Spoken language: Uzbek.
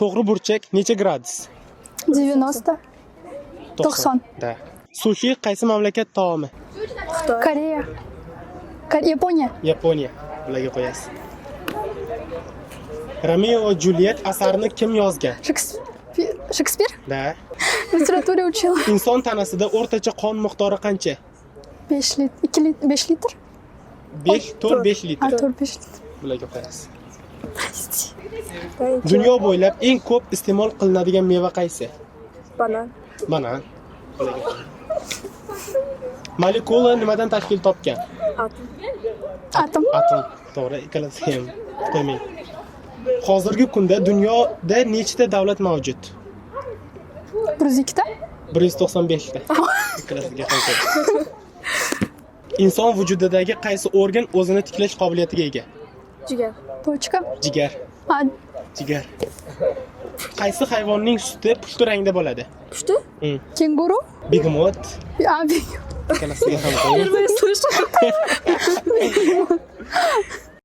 to'g'ri burchak necha gradus? 90. 90. Da. Sushi qaysi mamlakat taomi? Koreya. Yaponiya. Yaponiya. Bularga qo'yasiz. Romeo va Juliet asarini kim yozgan? Shekspir? Da. Literatura uchila. Inson tanasida o'rtacha qon miqdori qancha? 5 litr. 2 litr. 5 litr. 5 litr. 4-5 litr. Bularga qo'yasiz. Dunyo bo'ylab eng ko'p iste'mol qilinadigan meva qaysi? Banan. Banan. Bularga qo'yasiz. Molekula nimadan tashkil topgan? Atom. Atom. To'g'ri, ikkalasi ham qo'ymang. Hozirgi kunda dunyoda nechta davlat mavjud? 102 ta. 195 ta. Ikkalasiga ham qo'y. Inson vujudidagi qaysi organ o'zini tiklash qobiliyatiga ega? Jigar. Почка. Jigar. Jigar. Qaysi hayvonning suti pushti rangda bo'ladi? Pushti? Kenguru. Begemot. Abi. Ikkalasiga ham qo'y.